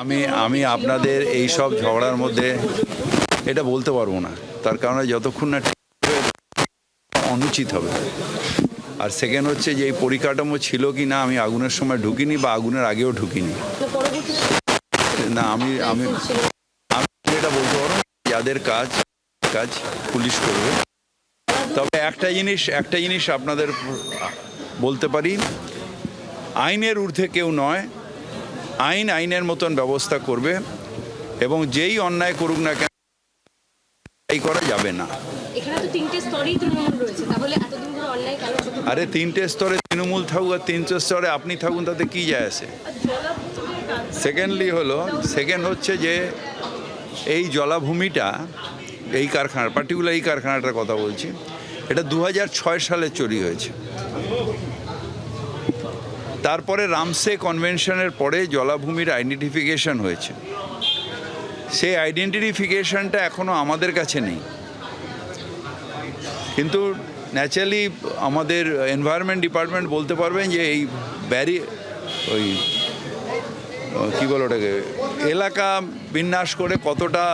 আমি আপনাদের এই সব ঝগড়ার মধ্যে এটা বলতে পারবো না, তার কারণে যতক্ষণ না অনুচিত হবে। আর সেকেন্ড হচ্ছে যে এই পরিকাঠামো ছিল কি না, আমি আগুনের সময় ঢুকিনি বা আগুনের আগেও ঢুকিনি না। আমি আমি এটা বলতে পারবো যাদের কাজ পুলিশ করবে। তবে একটা জিনিস আপনাদের বলতে পারি, আইনের ঊর্ধ্বে কেউ নয়, আইনের মতন ব্যবস্থা করবে এবং যেই অন্যায় করুক না কেন এই করা যাবে না। আরে 3টে স্তরে তৃণমূল থাকুক আর 3টে স্তরে আপনি থাকুন, তাতে কি যায় আসে? সেকেন্ড হচ্ছে যে এই জলাভূমিটা, এই কারখানার পার্টিকুলার এই কারখানাটার কথা বলছি, এটা 2006 সালে চুরি হয়েছে। তারপরে রামসে কনভেনশনের পরে জলাভূমির আইডেন্টিফিকেশন হয়েছে। সেই আইডেন্টিফিকেশনটা এখনও আমাদের কাছে নেই, কিন্তু ন্যাচারালি আমাদের এনভায়রনমেন্ট ডিপার্টমেন্ট বলতে পারবেন যে এই ওই কী বলো ওটাকে, এলাকা বিন্যাস করে কতটা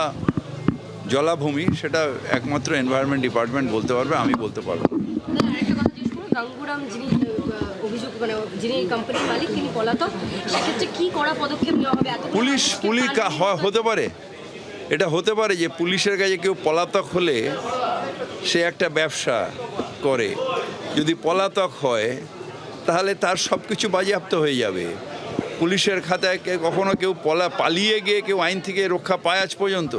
জলাভূমি, সেটা একমাত্র এনভায়রনমেন্ট ডিপার্টমেন্ট বলতে পারবে, আমি বলতে পারবো না। পুলিশ হতে পারে, এটা হতে পারে যে পুলিশের কাছে কেউ পলাতক হলে সে একটা ব্যবসা করে, যদি পলাতক হয় তাহলে তার সব কিছু বাজেয়াপ্ত হয়ে যাবে। পুলিশের খাতায় কখনো কেউ পালিয়ে গিয়ে কেউ আইন থেকে রক্ষা পায় আজ পর্যন্ত?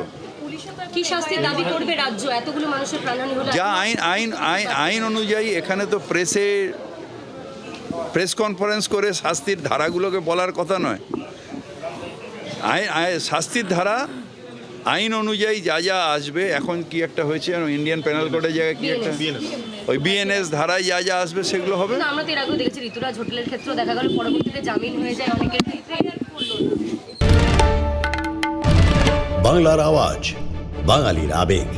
যা আইন অনুযায়ী, এখানে তো প্রেস কনফারেন্স করে শাস্তির ধারাগুলোকে বলার কথা নয়। শাস্তির ধারা আইন অনুযায়ী যা আসবে, এখন কি একটা হয়েছে ইন্ডিয়ান পেনাল কোডের জায়গায় কি একটা ওই বিএনএস ধারায় যা আসবে সেগুলো হবে। আমরা তো এর আগেও দেখেছি ঋতুরাজ হোটেলের ক্ষেত্রে দেখা গেল পরবর্তীতে জামিন হয়ে যায় অনেকের ক্ষেত্রে। বাংলার আওয়াজ, বাঙালির আবেগ,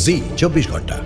জি 24 ঘন্টা।